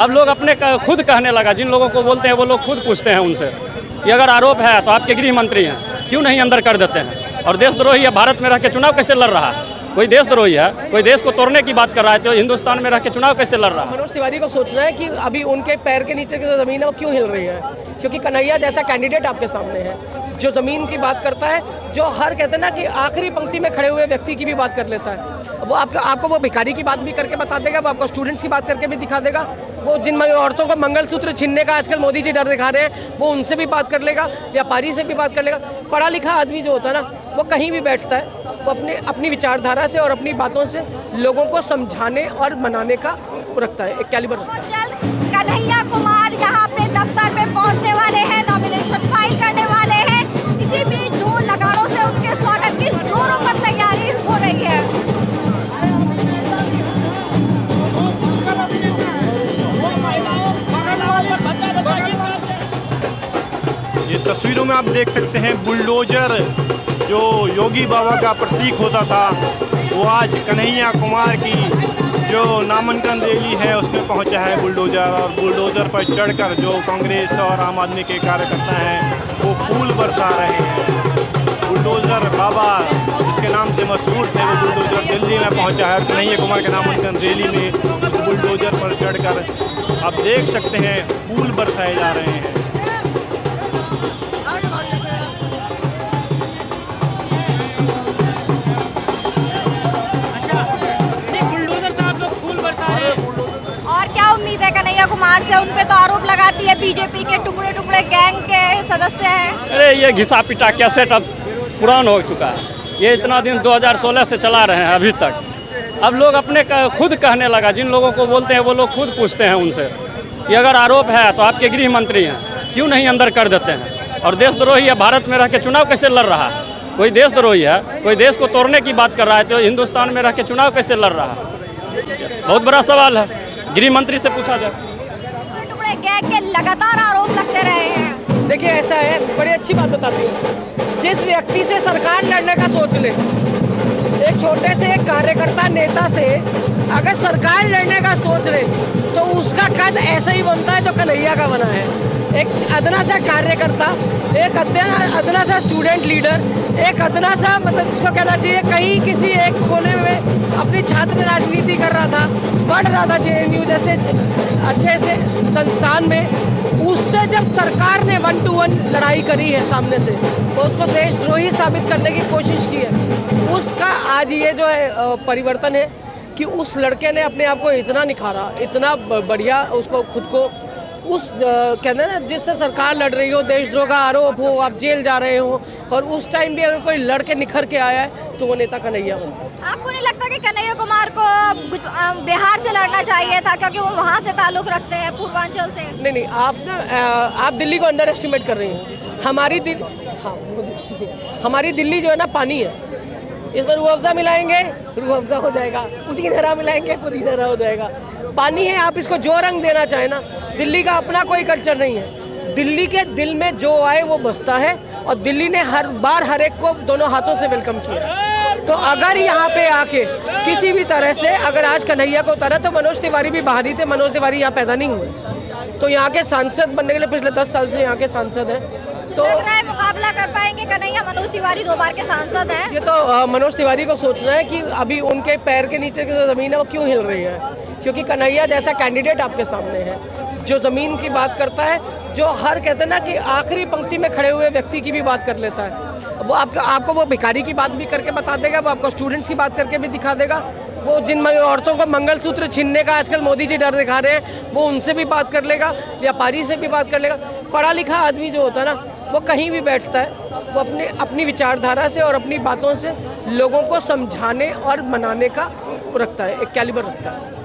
अब लोग अपने खुद कहने लगा, जिन लोगों को बोलते हैं वो लोग खुद पूछते हैं उनसे कि अगर आरोप है तो आपके गृह मंत्री हैं, क्यों नहीं अंदर कर देते हैं? और देशद्रोही है, भारत में रह के चुनाव कैसे लड़ रहा है? कोई देशद्रोही है, कोई देश को तोड़ने की बात कर रहा है तो हिंदुस्तान में रह के चुनाव कैसे लड़ रहा है? मनोज तिवारी को सोचना है कि अभी उनके पैर के नीचे की जो ज़मीन है वो क्यों हिल रही है, क्योंकि कन्हैया जैसा कैंडिडेट आपके सामने है जो ज़मीन की बात करता है, जो हर कहते हैं ना कि आखिरी पंक्ति में खड़े हुए व्यक्ति की भी बात कर लेता है। वो आपको वो भिखारी की बात भी करके बता देगा, वो आपको स्टूडेंट्स की बात करके भी दिखा देगा, वो जिन औरतों को मंगलसूत्र छीनने का आजकल मोदी जी डर दिखा रहे हैं वो उनसे भी बात कर लेगा, व्यापारी से भी बात कर लेगा। पढ़ा लिखा आदमी जो होता है ना वो कहीं भी बैठता है, वो अपनी विचारधारा से और अपनी बातों से लोगों को समझाने और मनाने का रखता है, एक कैलिबर रखता है। जल्द कन्हैया कुमार यहाँ अपने दफ्तर में पहुँचने वाले हैं, नॉमिनेशन फाइल करने वाले हैं। इसी बीच ढोल नगाड़ों से उनके स्वागत की जोरों पर तैयारी हो रही है। ये तस्वीरों में आप देख सकते हैं बुलडोजर जो योगी बाबा का प्रतीक होता था वो आज कन्हैया कुमार की जो नामांकन रैली है उसमें पहुंचा है बुलडोजर, और बुलडोजर पर चढ़कर जो कांग्रेस और आम आदमी के कार्यकर्ता हैं वो फूल बरसा रहे हैं। बुलडोजर बाबा जिसके नाम से मशहूर थे वो बुलडोजर दिल्ली में पहुंचा है और कन्हैया कुमार के नामांकन रैली में बुलडोजर पर चढ़कर आप देख सकते हैं फूल बरसाए जा रहे हैं। उम्मीद है कन्हैया कुमार से? उन पे तो आरोप लगाती है बीजेपी के टुकड़े टुकड़े गैंग के सदस्य हैं। अरे ये घिसा पिटा कैसेट अब पुरान हो चुका है, ये इतना दिन 2016 से चला रहे हैं अभी तक। अब लोग अपने खुद कहने लगा, जिन लोगों को बोलते हैं वो लोग खुद पूछते हैं उनसे कि अगर आरोप है तो आपके गृह मंत्री हैं, क्यों नहीं अंदर कर देते हैं? और देशद्रोही है, भारत में रह के चुनाव कैसे लड़ रहा है? कोई देशद्रोही है, कोई देश को तोड़ने की बात कर रहा है तो हिंदुस्तान में रह के चुनाव कैसे लड़ रहा है? बहुत बड़ा सवाल है, गृह मंत्री से पूछा जाए। टुकड़े गैंग के लगातार आरोप लगते रहे हैं। देखिए ऐसा है, बड़ी अच्छी बात बताती हूँ, जिस व्यक्ति से सरकार लड़ने का सोच ले, एक छोटे से एक कार्यकर्ता नेता से अगर सरकार लड़ने का सोच ले तो उसका कद ऐसा ही बनता है जो कन्हैया का बना है। एक अदना सा कार्यकर्ता, एक अदना सा स्टूडेंट लीडर, एक अदना सा मतलब जिसको कहना चाहिए कहीं किसी एक कोने में अपनी छात्र राजनीति कर रहा था, बढ़ रहा था JNU जैसे अच्छे से संस्थान में, उससे जब सरकार ने 1 to 1 लड़ाई करी है सामने से, तो उसको देशद्रोही साबित करने की कोशिश की है। उसका आज ये जो है परिवर्तन है कि उस लड़के ने अपने आप को इतना निखारा, इतना बढ़िया उसको खुद को उस कहते हैं ना जिससे सरकार लड़ रही हो, देशद्रोह का आरोप हो, आप जेल जा रहे हो, और उस टाइम भी अगर कोई लड़के निखर के आया है तो वो नेता कन्हैया बनता है। आपको नहीं लगता कि कन्हैया कुमार को बिहार से लड़ना चाहिए था, क्योंकि वो वहाँ से ताल्लुक रखते हैं, पूर्वांचल से? नहीं, आप दिल्ली को अंडर एस्टिमेट कर रही हैं। हमारी दिल्ली जो है ना पानी है, इसमें रूह अफ़ज़ा मिलाएंगे रूह अफ़ज़ा हो जाएगा, पुदीना मिलाएंगे पुदीना हो जाएगा। पानी है, आप इसको जो रंग देना चाहें ना, दिल्ली का अपना कोई कल्चर नहीं है। दिल्ली के दिल में जो आए वो बसता है, और दिल्ली ने हर बार हर एक को दोनों हाथों से वेलकम किया। तो अगर यहाँ पे आके किसी भी तरह से अगर आज कन्हैया को उतारा, तो मनोज तिवारी भी बाहरी थे, मनोज तिवारी यहाँ पैदा नहीं हुए, तो यहाँ के सांसद बनने के लिए पिछले 10 साल से यहाँ के सांसद हैं। तो लग रहा है मुकाबला कर पाएंगे कन्हैया? मनोज तिवारी 2 बार के सांसद हैं। ये तो मनोज तिवारी को सोचना है कि अभी उनके पैर के नीचे की जो ज़मीन है वो क्यों हिल रही है, क्योंकि कन्हैया जैसा कैंडिडेट आपके सामने है जो ज़मीन की बात करता है, जो हर कहते हैं ना कि आखिरी पंक्ति में खड़े हुए व्यक्ति की भी बात कर लेता है। वो आपको वो भिखारी की बात भी करके बता देगा, वो आपको स्टूडेंट्स की बात करके भी दिखा देगा, वो जिन औरतों को मंगलसूत्र छीनने का आजकल मोदी जी डर दिखा रहे हैं वो उनसे भी बात कर लेगा, व्यापारी से भी बात कर लेगा। पढ़ा लिखा आदमी जो होता है ना वो कहीं भी बैठता है, वो अपनी विचारधारा से और अपनी बातों से लोगों को समझाने और मनाने का रखता है, एक कैलिबर रखता है।